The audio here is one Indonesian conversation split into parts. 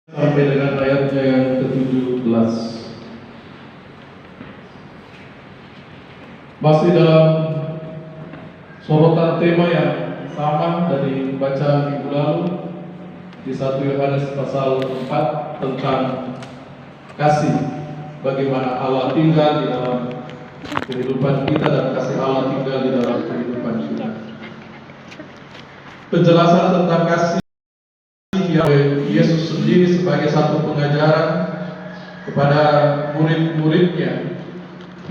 sampai dengan ayatnya yang ke-17. Masih dalam sorotan tema yang sama dari bacaan minggu lalu di 1 Yohanes pasal 4 tentang kasih, bagaimana Allah tinggal di dalam kehidupan kita dan kasih Allah tinggal di dalam kehidupan kita. Penjelasan tentang kasih yang Yesus sendiri sebagai satu pengajaran kepada murid-muridnya,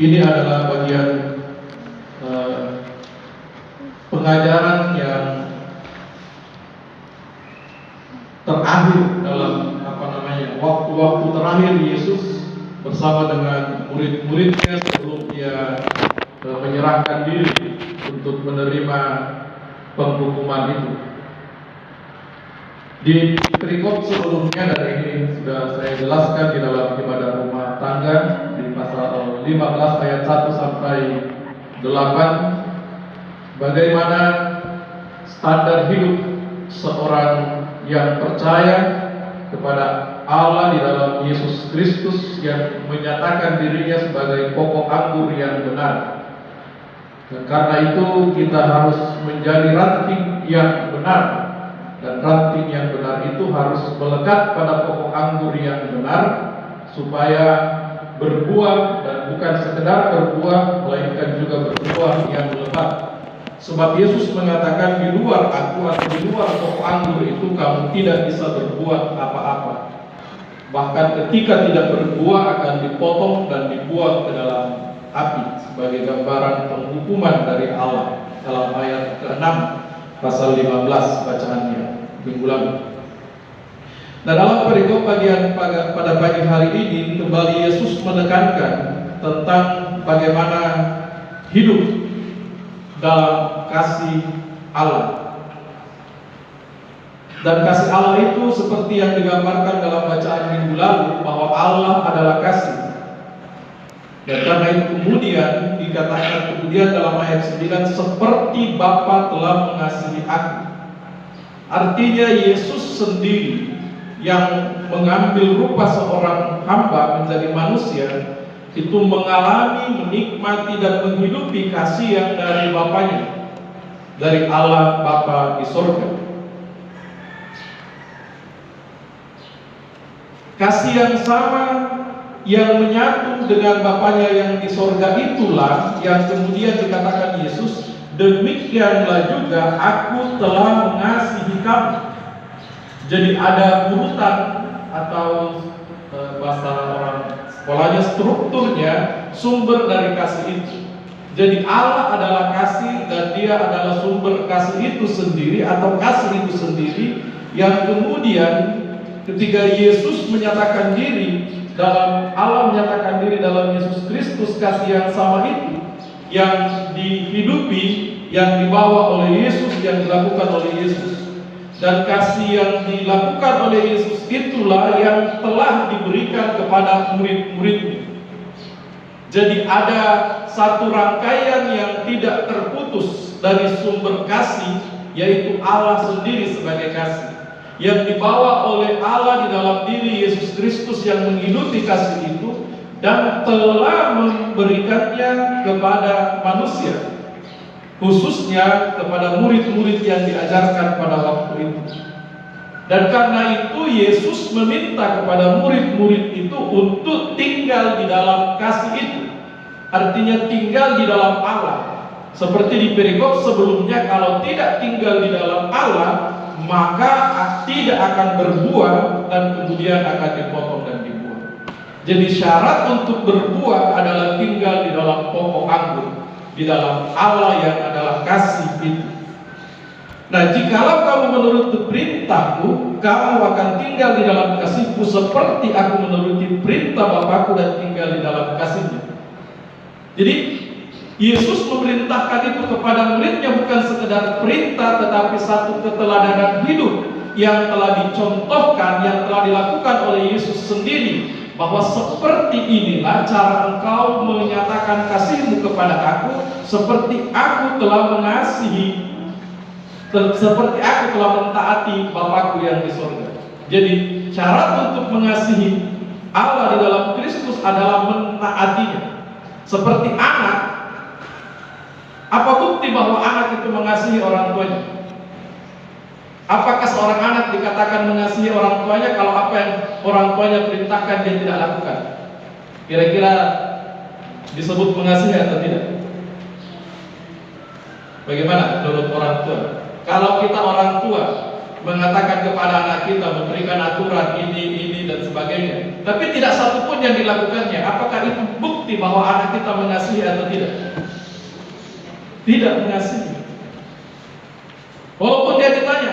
ini adalah bagian pengajaran yang terakhir dalam waktu-waktu terakhir Yesus bersama dengan murid-muridnya sebelum dia menyerahkan diri untuk menerima penghukuman itu. Di perikop sebelumnya, dan ini sudah saya jelaskan di dalam ibadah rumah tangga di pasal 15 ayat 1 sampai 8, bagaimana standar hidup seorang yang percaya kepada Allah di dalam Yesus Kristus yang menyatakan dirinya sebagai pokok anggur yang benar. Dan karena itu kita harus menjadi ranting yang benar. Dan ranting yang benar itu harus melekat pada pokok anggur yang benar supaya berbuah, dan bukan sekedar berbuah melainkan juga berbuah yang lebat. Sebab Yesus mengatakan, di luar aku atau di luar pokok anggur itu kamu tidak bisa berbuat apa-apa. Bahkan ketika tidak berbuah akan dipotong dan dibuang ke dalam api sebagai gambaran penghukuman dari Allah, dalam ayat ke-6 pasal 15 bacaannya minggu lalu. Nah, dalam perikop pada pagi hari ini kembali Yesus menekankan tentang bagaimana hidup dalam kasih Allah. Dan kasih Allah itu seperti yang digambarkan dalam bacaan minggu lalu, bahwa Allah adalah kasih. Dan karena itu kemudian dikatakan dalam ayat 9, seperti Bapa telah mengasihi aku. Artinya Yesus sendiri yang mengambil rupa seorang hamba menjadi manusia itu mengalami, menikmati dan menghidupi kasih yang dari Bapanya, dari Allah Bapa di sorga. Kasih yang sama yang menyatu dengan Bapanya yang di sorga itulah yang kemudian dikatakan Yesus, demikianlah juga aku telah mengasihi kamu. Jadi ada urutan atau bahasa orang sekolahnya, strukturnya, sumber dari kasih itu. Jadi Allah adalah kasih dan Dia adalah sumber kasih itu sendiri atau kasih itu sendiri, yang kemudian ketika Yesus menyatakan diri dalam Allah menyatakan diri dalam Yesus Kristus, kasih yang sama itu yang dihidupi, yang dibawa oleh Yesus, yang dilakukan oleh Yesus. Dan kasih yang dilakukan oleh Yesus itulah yang telah diberikan kepada murid-muridnya. Jadi ada satu rangkaian yang tidak terputus dari sumber kasih, yaitu Allah sendiri sebagai kasih, yang dibawa oleh Allah di dalam diri Yesus Kristus yang menghidupi kasih itu dan telah memberikannya kepada manusia, khususnya kepada murid-murid yang diajarkan pada waktu itu. Dan karena itu Yesus meminta kepada murid-murid itu untuk tinggal di dalam kasih itu. Artinya tinggal di dalam Allah. Seperti di perikop sebelumnya, kalau tidak tinggal di dalam Allah, maka tidak akan berbuah dan kemudian akan dipotong dan dibuang. Jadi syarat untuk berbuah adalah tinggal di dalam pokok anggur, di dalam Allah yang adalah kasih itu. Nah, jikalau kamu menuruti perintahku, kamu akan tinggal di dalam kasihku seperti aku menuruti perintah Bapakku dan tinggal di dalam kasihnya. Jadi Yesus memerintahkan itu kepada muridnya bukan sekedar perintah, tetapi satu keteladanan hidup yang telah dicontohkan, yang telah dilakukan oleh Yesus sendiri, bahwa seperti inilah cara engkau menyatakan kasihmu kepada aku, seperti aku telah mengasihi, seperti aku telah mentaati Bapakku yang di surga. Jadi syarat mengasihi Allah di dalam Kristus adalah menaatinya. Seperti anak, apa bukti bahwa anak itu mengasihi orang tuanya? Apakah seorang anak dikatakan mengasihi orang tuanya kalau apa yang orang tuanya perintahkan dia tidak lakukan? Kira-kira disebut mengasihi atau tidak? Bagaimana menurut orang tua? Kalau kita orang tua mengatakan kepada anak kita, memberikan aturan ini dan sebagainya, tapi tidak satu pun yang dilakukannya, apakah itu bukti bahwa anak kita mengasihi atau tidak? Tidak mengasihi. Walaupun dia ditanya,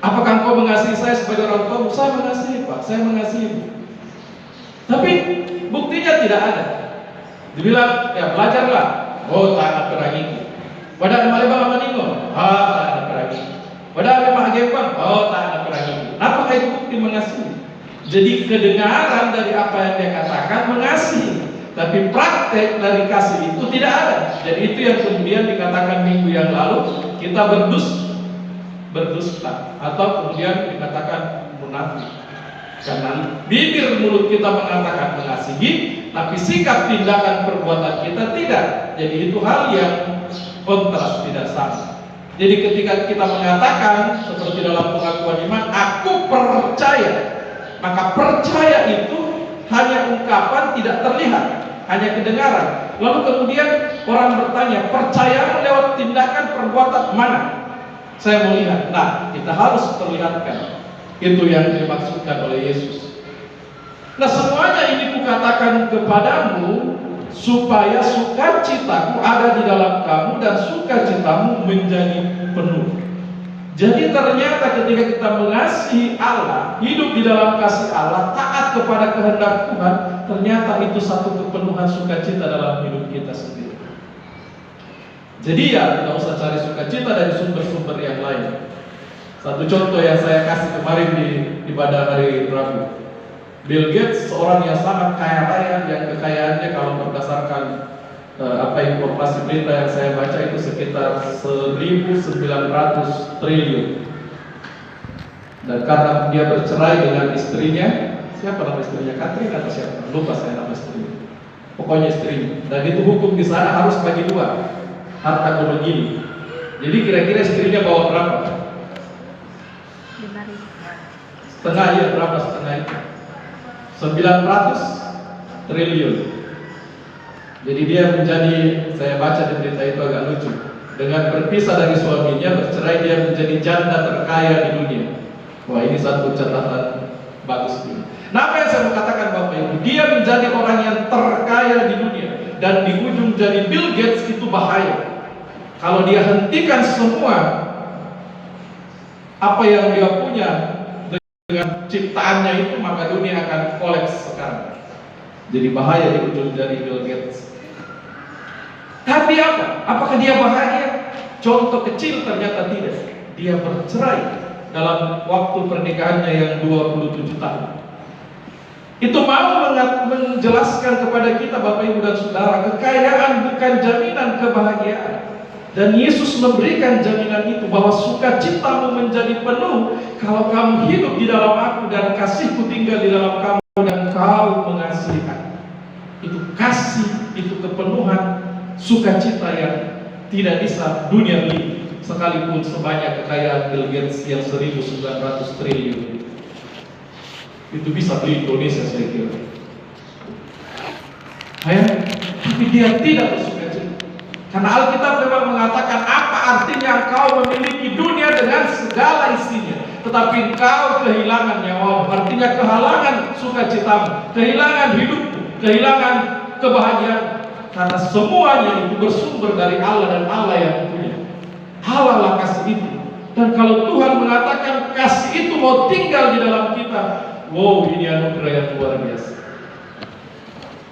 apakah engkau mengasihi saya sebagai orang tua? Saya mengasihi, Pak, saya mengasihi. Tapi buktinya tidak ada. Dibilang, ya belajarlah. Oh, tak ada peragi. Pada malebang maningo, tak ada peragi. Pada memang agempang, tak ada peragi. Apakah itu bukti mengasihi? Jadi kedengaran dari apa yang dia katakan mengasihi, tapi praktek dari kasih itu tidak ada. Jadi itu yang kemudian dikatakan minggu yang lalu, kita berdusta atau kemudian dikatakan munafik. Karena bibir mulut kita mengatakan mengasihi, tapi sikap tindakan perbuatan kita tidak. Jadi itu hal yang kontras, tidak sama. Jadi ketika kita mengatakan seperti dalam pengakuan iman, aku percaya, maka percaya itu hanya ungkapan, tidak terlihat, hanya kedengaran. Lalu kemudian orang bertanya, percaya lewat tindakan perbuatan mana? Saya melihat. Nah, kita harus perlihatkan. Itu yang dimaksudkan oleh Yesus. Nah, semuanya ini kukatakan kepadamu supaya sukacitaku ada di dalam kamu dan sukacitamu menjadi penuh. Jadi ternyata ketika kita mengasihi Allah, hidup di dalam kasih Allah, taat kepada kehendak Tuhan, ternyata itu satu kepenuhan sukacita dalam hidup kita sendiri. Jadi ya tidak usah cari sukacita dari sumber-sumber yang lain. Satu contoh yang saya kasih kemarin di ibadah hari Rabu. Bill Gates, seorang yang sangat kaya raya, yang kekayaannya kalau berdasarkan informasi berita yang saya baca itu sekitar 1.900 triliun. Dan karena dia bercerai dengan istrinya, siapa nama istrinya? Katrin atau siapa? Lupa saya nama istrinya. Pokoknya istrinya. Dan itu hukum di sana harus bagi dua harta gono gini. Jadi kira-kira istrinya bawa berapa? Setengah, ya berapa setengah itu? 900 triliun. Jadi dia menjadi, saya baca di berita itu agak lucu, dengan berpisah dari suaminya, bercerai, dia menjadi janda terkaya di dunia. Wah, ini satu catatan bagus ini. Nah, apa yang saya mau katakan Bapak Ibu, dia menjadi orang yang terkaya di dunia, dan di ujung jadi Bill Gates itu bahaya. Kalau dia hentikan semua apa yang dia punya dengan ciptaannya itu, maka dunia akan kolaps sekarang. Jadi bahaya di ujung dari Bill Gates. Tapi apa? Apakah dia bahagia? Contoh kecil, ternyata tidak. Dia bercerai dalam waktu pernikahannya yang 27 tahun. Itu mau menjelaskan kepada kita Bapak Ibu dan Saudara, kekayaan bukan jaminan kebahagiaan. Dan Yesus memberikan jaminan itu, bahwa sukacitamu menjadi penuh kalau kamu hidup di dalam aku dan kasihku tinggal di dalam kamu dan kau mengasihi aku. Itu kasih, itu kepenuhan sukacita yang tidak bisa dunia beli, sekalipun sebanyak kekayaan Bill Gates yang 1.900 triliun. Itu bisa beli Indonesia, saya kira. Tapi dia tidak bersukacita. Karena Alkitab memang mengatakan, apa artinya engkau memiliki dunia dengan segala isinya, tetapi engkau kehilangan nyawamu. Artinya kehilangan sukacitamu, kehilangan hidupmu, kehilangan kebahagiaan. Karena semuanya itu bersumber dari Allah dan Allah yang punya. Allah lah kasih itu. Dan kalau Tuhan mengatakan kasih itu mau tinggal di dalam kita, wow, ini anugerah yang luar biasa.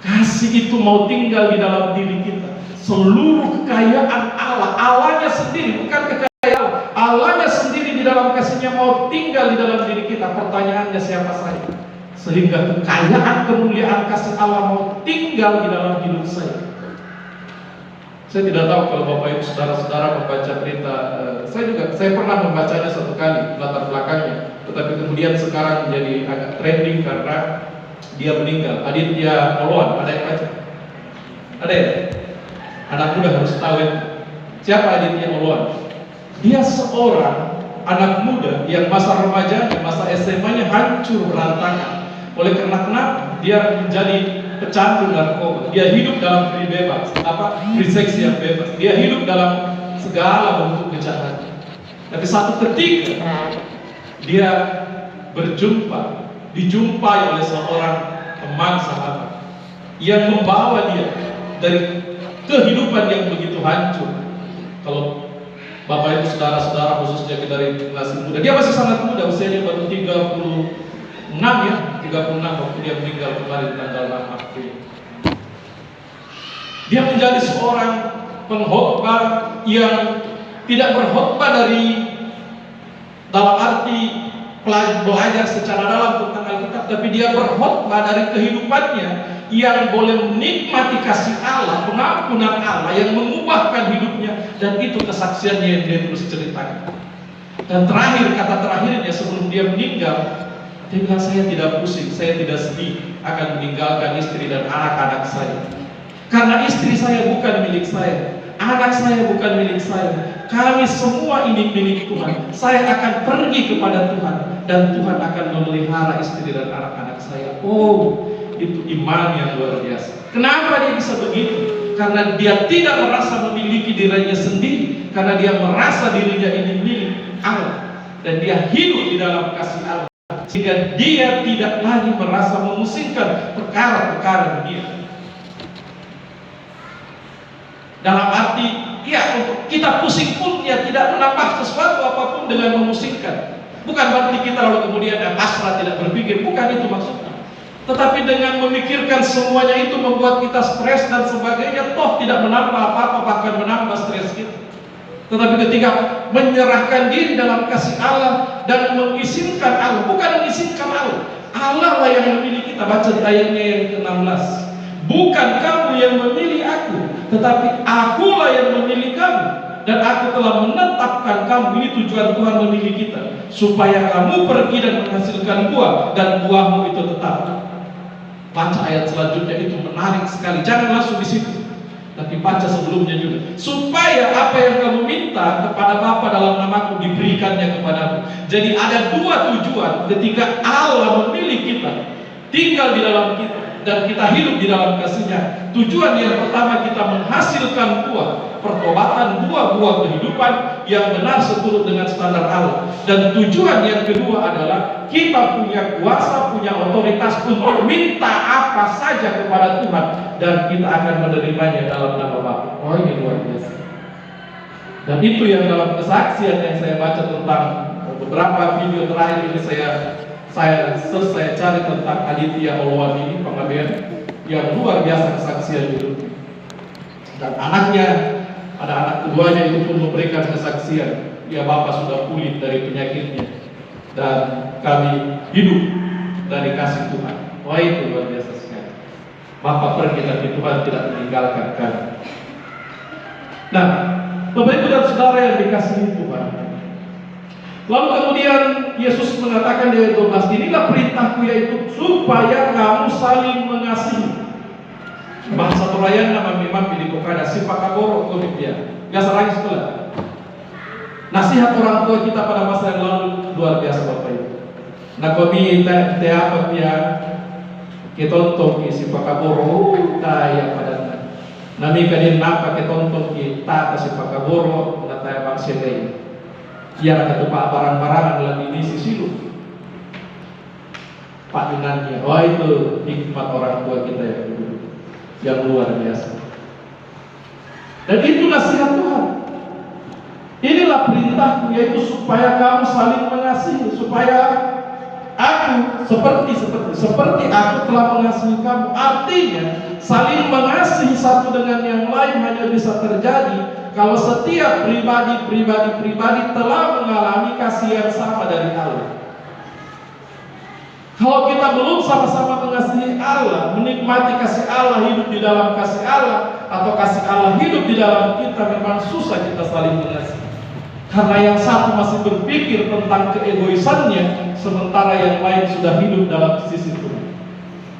Kasih itu mau tinggal di dalam diri kita. Seluruh kekayaan Allah, Allahnya sendiri, bukan kekayaan Allahnya sendiri di dalam kasihnya mau tinggal di dalam diri kita. Pertanyaannya, siapa saya? Sehingga kekayaan kemuliaan kasih Allah mau tinggal di dalam hidup saya. Saya tidak tahu kalau Bapak Ibu saudara-saudara membaca berita, saya pernah membacanya satu kali latar belakangnya. tetapi kemudian sekarang jadi agak trending karena dia meninggal. Aditya Oloan, ada yang baca? Ada ya? Anak muda harus tahu itu. Siapa Aditya Oloan? Dia seorang anak muda yang masa remaja dan masa SMA-nya hancur berantakan. Oleh karena dia menjadi pecandu narkoba. Dia hidup dalam free seks yang bebas. Dia hidup dalam segala bentuk kejahatan. Tapi satu ketika dia dijumpai oleh seorang teman sahabat yang membawa dia dari kehidupan yang begitu hancur. Kalau Bapak Ibu saudara-saudara khususnya dari generasi muda, dia masih sangat muda, usianya baru 36 ya, 36 waktu dia meninggal kemarin tanggal 6 April. Dia menjadi seorang pengkhotbah yang tidak berkhotbah dalam arti belajar secara dalam tentang Alkitab, tapi dia berkhotbah dari kehidupannya yang boleh menikmati kasih Allah, pengampunan Allah yang mengubahkan hidupnya, dan itu kesaksiannya yang dia terus ceritakan. Dan kata terakhirnya sebelum dia meninggal, dia bilang, saya tidak pusing, saya tidak sedih akan meninggalkan istri dan anak-anak saya, karena istri saya bukan milik saya, anak saya bukan milik saya, kami semua ini milik Tuhan. Saya akan pergi kepada Tuhan dan Tuhan akan memelihara istri dan anak-anak saya. Oh, itu iman yang luar biasa. Kenapa dia bisa begitu? Karena dia tidak merasa memiliki dirinya sendiri, karena dia merasa dirinya ini milik Allah dan dia hidup di dalam kasih Allah, sehingga dia tidak lagi merasa memusingkan perkara-perkara dunia. Dalam arti, ya, untuk kita pusing pun ya tidak menambah sesuatu apapun dengan memusingkan. Bukan berarti kita lalu kemudian pasrah tidak berpikir, bukan itu maksudnya. Tetapi dengan memikirkan semuanya itu membuat kita stres dan sebagainya, toh tidak menambah apa-apa, bahkan menambah stres kita. Tetapi ketika menyerahkan diri dalam kasih Allah dan mengizinkan Allah, bukan mengizinkan Allah, Allah lah yang memilih kita. Baca di ayatnya yang ke-16. Bukan kamu yang memilih aku, tetapi akulah yang memilih kamu, dan aku telah menetapkan kamu. Ini tujuan Tuhan memilih kita, supaya kamu pergi dan menghasilkan buah, dan buahmu itu tetap. Baca ayat selanjutnya, itu menarik sekali. Jangan langsung di situ, tapi baca sebelumnya juga. Supaya apa yang kamu minta kepada Bapa dalam namaku diberikannya kepadamu. Jadi ada dua tujuan ketika Allah memilih kita, tinggal di dalam kita, dan kita hidup di dalam kasih-Nya. Tujuan yang pertama, kita menghasilkan buah pertobatan, buah-buah kehidupan yang benar seturut dengan standar Allah. Dan tujuan yang kedua adalah kita punya kuasa, punya otoritas untuk minta apa saja kepada Tuhan, dan kita akan menerimanya dalam nama Bapa. Oh, ini luar biasa. Dan itu yang dalam kesaksian yang saya baca tentang beberapa video terakhir ini, saya selesai cari tentang Aditya Oloan ini, pengabdian yang luar biasa kesaksian itu. Dan anaknya, ada anak keduanya itu pun memberikan kesaksian, ya Bapak sudah pulih dari penyakitnya dan kami hidup dari kasih Tuhan. Wah, itu luar biasa sekali. Bapak pergi tapi Tuhan tidak meninggalkan kami. Nah, Bapak Ibu dan Saudara yang dikasihi Tuhan, lalu kemudian Yesus mengatakan di ayat 12, inilah perintahku, yaitu supaya kamu saling mengasihi. Bahasa Torayan nama memang pilih kepada si pakaboro kodipia. Biasa lagi setelah nasihat orang tua kita pada masa yang lalu luar biasa Bapak Ibu. Nah kami te apa pia ketonton ki si pakaboro kaya pada nami kadin napa ketonton ki ta si pakaboro na tayo bangsa lain. Ia kata pak barang-barangan lagi di sisilu paknannya. Oh, itu hikmat orang tua kita yang luar biasa. Dan itu nasihat Tuhan. Inilah perintahku, yaitu supaya kamu saling mengasihi, supaya aku seperti aku telah mengasihi kamu. Artinya saling mengasihi satu dengan yang lain hanya bisa terjadi kalau setiap pribadi telah mengalami kasih yang sama dari Allah. Kalau kita belum sama-sama mengasihi Allah, menikmati kasih Allah, hidup di dalam kasih Allah, atau kasih Allah hidup di dalam kita, memang susah kita saling mengasihi. Karena yang satu masih berpikir tentang keegoisannya, sementara yang lain sudah hidup dalam sisi Tuhan.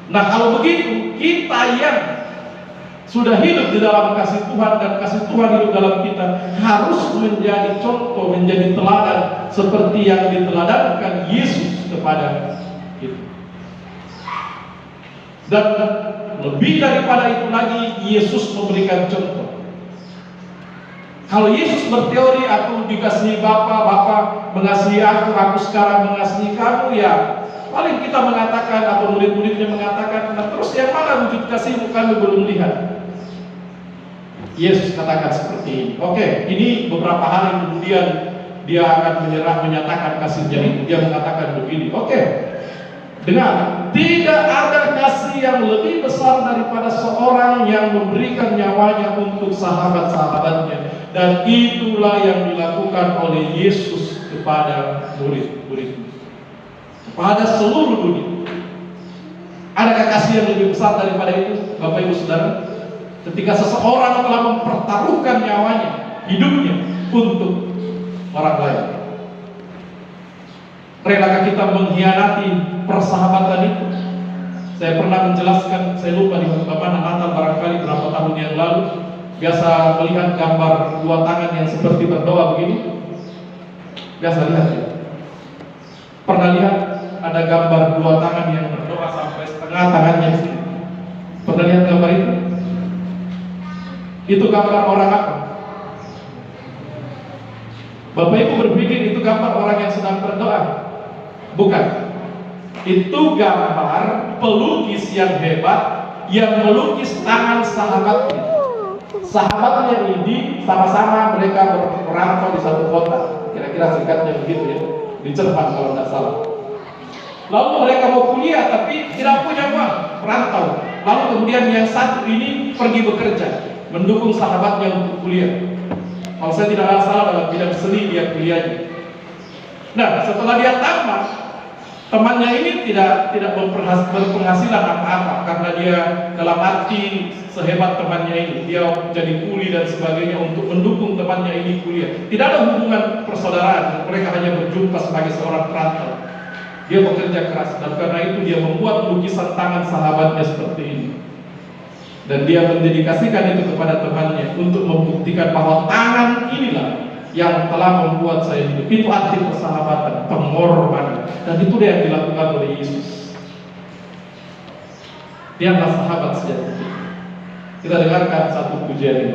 Nah, kalau begitu, kita yang sudah hidup di dalam kasih Tuhan dan kasih Tuhan hidup dalam kita harus menjadi contoh, menjadi teladan seperti yang diteladankan Yesus kepada kita. Dan lebih daripada itu lagi, Yesus memberikan contoh. Kalau Yesus berteori, aku dikasihi Bapa, Bapa mengasihi aku sekarang mengasihi kamu, ya paling kita mengatakan atau murid-muridnya mengatakan, nah terus yang mana wujud kasihmu kami belum lihat. Yesus katakan seperti ini. Oke, ini beberapa hari kemudian dia akan menyatakan kasihnya itu. Dia mengatakan begini. Oke, dengar, tidak ada kasih yang lebih besar daripada seorang yang memberikan nyawanya untuk sahabat-sahabatnya. Dan itulah yang dilakukan oleh Yesus kepada murid-murid, kepada seluruh dunia. Adakah kasih yang lebih besar daripada itu, Bapak Ibu Saudara? Ketika seseorang telah mempertaruhkan nyawanya, hidupnya untuk orang lain. Relakah kita mengkhianati persahabatan itu? Saya pernah menjelaskan, saya lupa di mana Natal barangkali berapa tahun yang lalu, biasa melihat gambar dua tangan yang seperti berdoa begini. Biasa lihat ya. Pernah lihat ada gambar dua tangan yang berdoa sampai setengah tangannya di sini. Pernah lihat gambar itu? Itu gambar orang apa? Bapak Ibu berpikir itu gambar orang yang sedang berdoa? Bukan. Itu gambar pelukis yang hebat yang melukis tangan sahabatnya. Sahabatnya ini sama-sama mereka merantau di satu kota. Kira-kira singkatnya begitu ya. Di Jerman kalau tidak salah. Lalu mereka mau kuliah tapi tidak punya uang, merantau. Lalu kemudian yang satu ini pergi bekerja, mendukung sahabatnya untuk kuliah. Kalau saya tidak salah dalam bidang seni dia kuliahnya. Nah, setelah dia tamat, temannya ini tidak berpenghasilan apa-apa karena dia dalam arti sehebat temannya ini, dia jadi kuli dan sebagainya untuk mendukung temannya ini kuliah. Tidak ada hubungan persaudaraan, mereka hanya berjumpa sebagai seorang perantau. Dia bekerja keras dan karena itu dia membuat lukisan tangan sahabatnya seperti ini. Dan dia mendedikasikan itu kepada temannya untuk membuktikan bahwa tangan inilah yang telah membuat saya hidup. Itu arti persahabatan, pengorbanan. Dan itu yang dilakukan oleh Yesus. Dia adalah sahabat sejati. Kita dengarkan satu pujian ini.